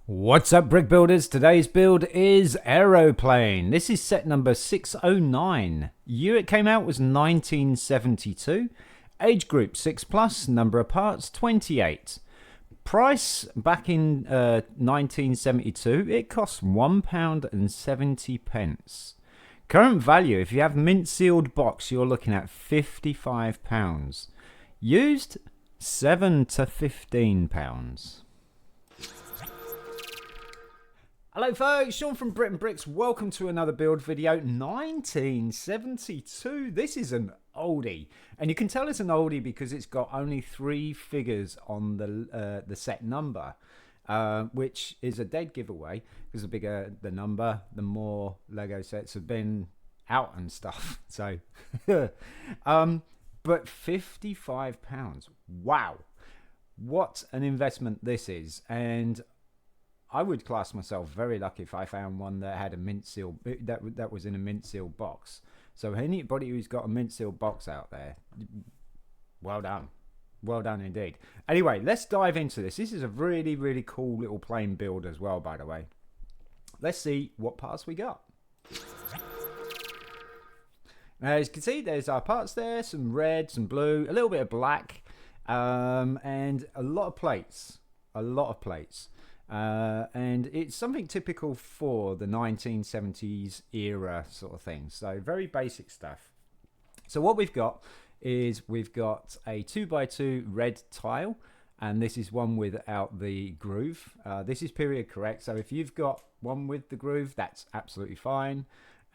What's up, brick builders? Today's build is Aeroplane. This is set number 609. Year it came out was 1972. Age group 6+, number of parts 28. Price back in 1972, it cost £1.70. Current value, if you have mint sealed box, you're looking at £55. Used, £7 to £15. Hello folks, Sean from BRIT'N Bricks. Welcome to another build video. 1972. This is an oldie, and you can tell it's an oldie because it's got only 3 figures on the set number, which is a dead giveaway because the bigger the number, the more Lego sets have been out and stuff. So, but £55. Wow, what an investment this is, and I would class myself very lucky if I found one that had a mint seal that was in a mint seal box. So anybody who's got a mint seal box out there, well done indeed. Anyway, let's dive into this. This is a really cool little plane build as well, by the way. Let's see what parts we got. Now, as you can see, there's our parts there, some red, some blue, a little bit of black, and a lot of plates. And it's something typical for the 1970s era sort of thing. So very basic stuff. So what we've got is we've got a 2x2 red tile, and this is one without the groove. This is period correct, so if you've got one with the groove, that's absolutely fine.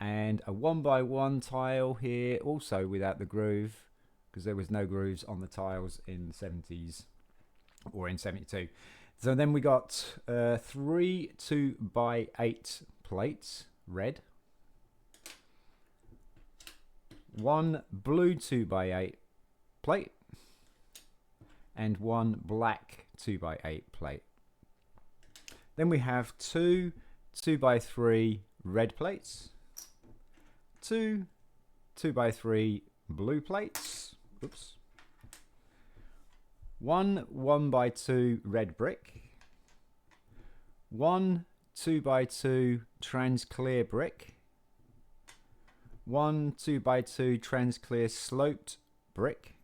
And a 1x1 tile here, also without the groove, because there was no grooves on the tiles in the 70s or in 72. So then we got 3 2x8 plates, red. 1 blue 2x8 plate. And 1 black 2x8 plate. Then we have 2 2x3 red plates. 2 2x3 blue plates. Oops. 1 1x2 red brick, 1 2x2 trans clear brick, 1 2x2 trans clear sloped brick.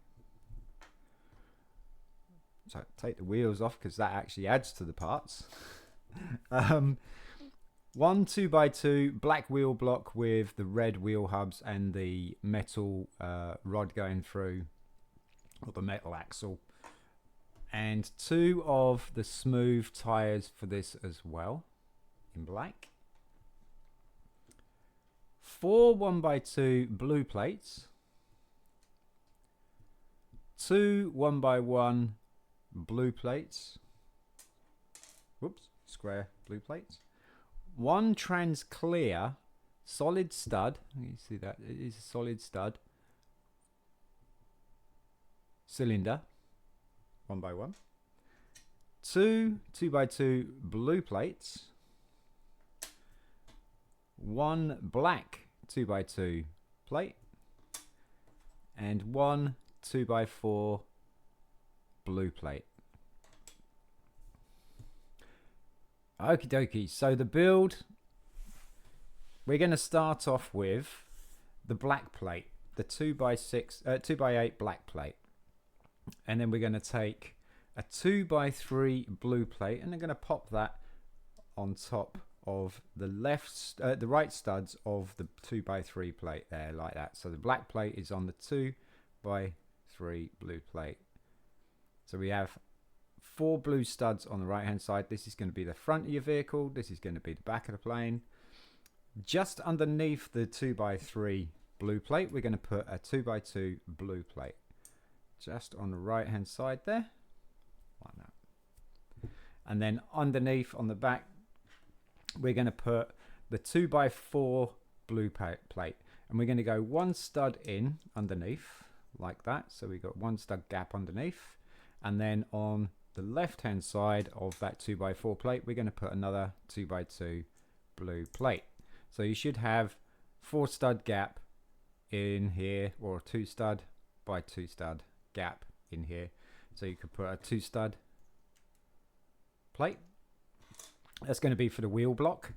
So take the wheels off because that actually adds to the parts. 1 2x2 black wheel block with the red wheel hubs and the metal rod going through, or the metal axle. And 2 of the smooth tires for this as well, in black. 4 1x2 blue plates. 2 1x1 blue plates. Whoops, square blue plates. 1 trans clear solid stud. You see that it is a solid stud cylinder. 1x1. 2 2x2 blue plates. 1 black 2x2 plate. And 1 2x4 blue plate. Okie dokie. So the build, we're going to start off with the black plate, the 2x8 black plate. And then we're going to take a 2x3 blue plate, and I'm going to pop that on top of the right studs of the 2x3 plate there, like that. So the black plate is on the 2x3 blue plate. So we have 4 blue studs on the right hand side. This is going to be the front of your vehicle. This is going to be the back of the plane. Just underneath the 2x3 blue plate, we're going to put a 2x2 blue plate. Just on the right hand side there, like that. And then underneath on the back, we're going to put the 2x4 blue plate, and we're going to go 1 stud in underneath like that. So we've got 1 stud gap underneath, and then on the left hand side of that 2x4 plate, we're going to put another 2x2 blue plate. So you should have 4 stud gap in here, or 2 stud by 2 stud gap in here. So you could put a 2 stud plate, That's going to be for the wheel block.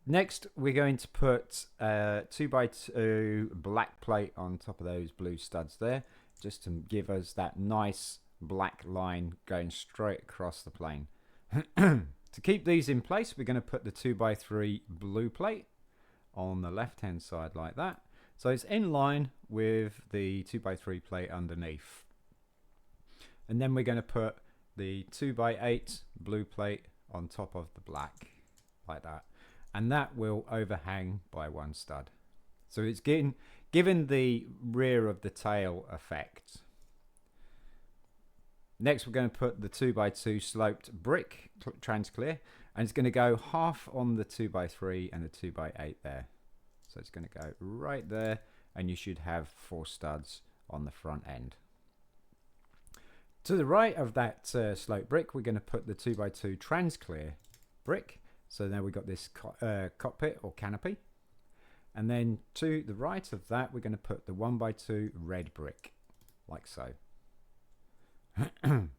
Next, we're going to put 2x2 black plate on top of those blue studs there, just to give us that nice black line going straight across the plane. To keep these in place, we're going to put the 2x3 blue plate on the left hand side like that, so it's in line with the 2x3 plate underneath. And then we're going to put the 2x8 blue plate on top of the black like that, and that will overhang by one stud, so it's given the rear of the tail effect. Next, we're going to put the 2x2 sloped brick trans clear, and it's going to go half on the 2x3 and the 2x8 there. So it's going to go right there, and you should have 4 studs on the front end. To the right of that sloped brick, we're going to put the 2x2 trans clear brick. So now we've got this cockpit or canopy. And then to the right of that, we're going to put the 1x2 red brick, like so. To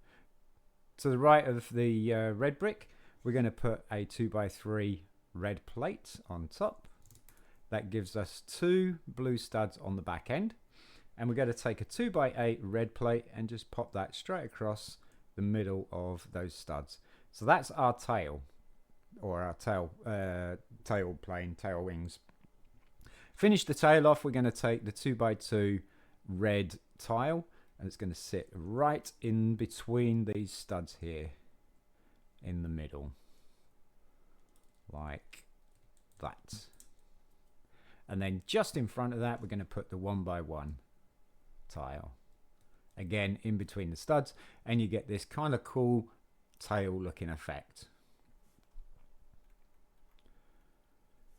the right of the red brick, we're going to put a 2x3 red plate on top. That gives us 2 blue studs on the back end. And we're going to take a 2x8 red plate and just pop that straight across the middle of those studs. So that's our tail, or our tail plane, tail wings. Finish the tail off, we're going to take the 2x2 red tile, and it's going to sit right in between these studs here in the middle, like that. And then just in front of that, we're going to put the 1x1 tile, again in between the studs, and you get this kind of cool tail looking effect.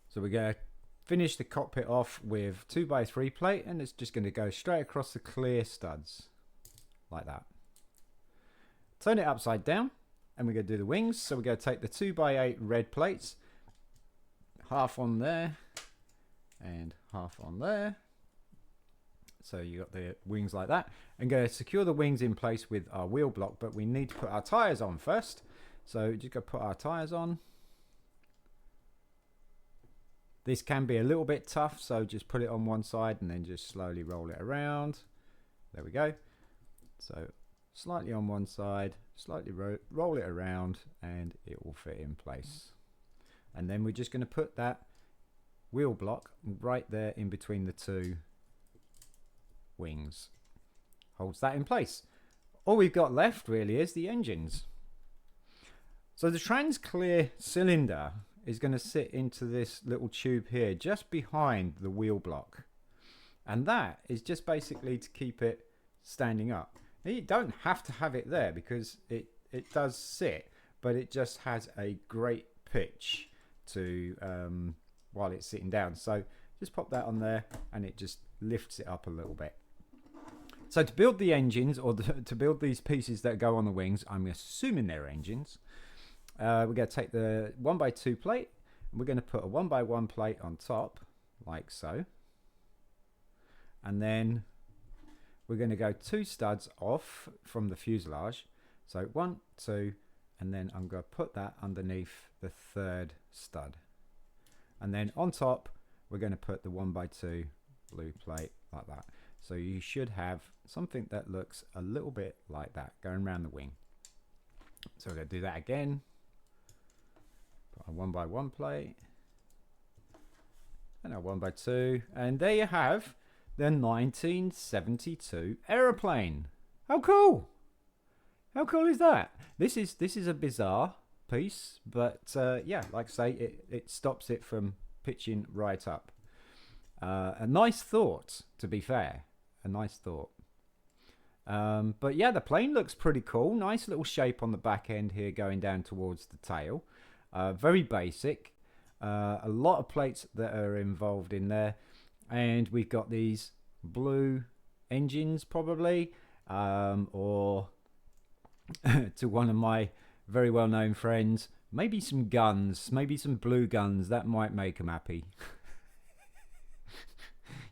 So we're going to finish the cockpit off with 2x3 plate, and it's just going to go straight across the clear studs like that. Turn it upside down, and we're going to do the wings. So we're going to take the 2x8 red plates, half on there and half on there. So you got the wings like that, and going to secure the wings in place with our wheel block, but we need to put our tires on first. So just go put our tires on. This can be a little bit tough, so just put it on one side and then just slowly roll it around. There we go. So slightly on one side, slightly roll it around, and it will fit in place. And then we're just going to put that wheel block right there in between the 2 wings. Holds that in place. All we've got left really is the engines. So the trans clear cylinder is going to sit into this little tube here just behind the wheel block, and that is just basically to keep it standing up. Now, you don't have to have it there because it does sit, but it just has a great pitch to while it's sitting down. So just pop that on there and it just lifts it up a little bit. So to build the engines, or to build these pieces that go on the wings, I'm assuming they're engines. We're going to take the 1x2 plate, and we're going to put a 1x1 plate on top, like so. And then we're going to go 2 studs off from the fuselage. So 1, 2, and then I'm going to put that underneath the 3rd stud. And then on top, we're going to put the 1x2 blue plate like that. So you should have something that looks a little bit like that going around the wing. So we're going to do that again. Put a 1x1 plate and a 1x2, and there you have the 1972 aeroplane. How cool! How cool is that? This is a bizarre piece, but yeah, like I say, it stops it from pitching right up. A nice thought, to be fair. A nice thought. But yeah, the plane looks pretty cool. Nice little shape on the back end here going down towards the tail. Very basic. A lot of plates that are involved in there. And we've got these blue engines probably. Or to one of my very well-known friends, maybe some guns. Maybe some blue guns. That might make them happy.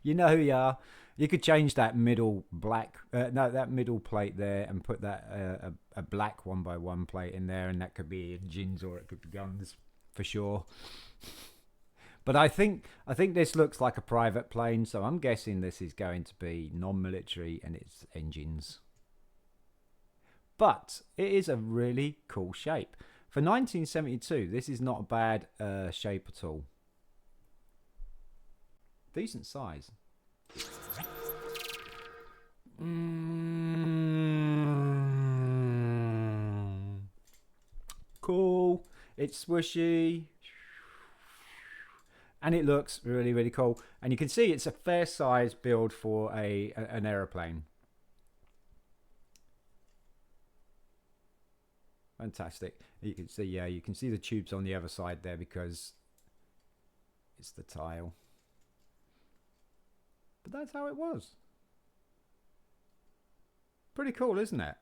You know who you are. You could change that middle black, no, that middle plate there, and put that a black 1x1 plate in there, and that could be engines or it could be guns for sure. But I think this looks like a private plane, so I'm guessing this is going to be non-military and it's engines. But it is a really cool shape. For 1972, this is not a bad shape at all. Decent size. Cool. It's swooshy. And it looks really, really cool. And you can see it's a fair size build for an aeroplane. Fantastic. You can see, yeah, you can see the tubes on the other side there because it's the tile. But that's how it was. Pretty cool, isn't it?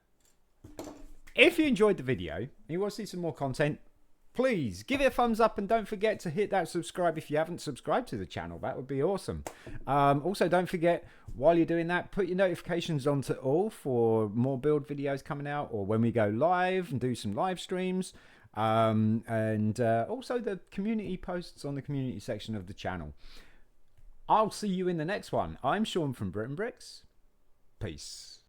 If you enjoyed the video and you want to see some more content, please give it a thumbs up and don't forget to hit that subscribe if you haven't subscribed to the channel. That would be awesome. Also, don't forget, while you're doing that, put your notifications on to all for more build videos coming out, or when we go live and do some live streams. And also the community posts on the community section of the channel. I'll see you in the next one. I'm Sean from BRIT'N Bricks. Peace.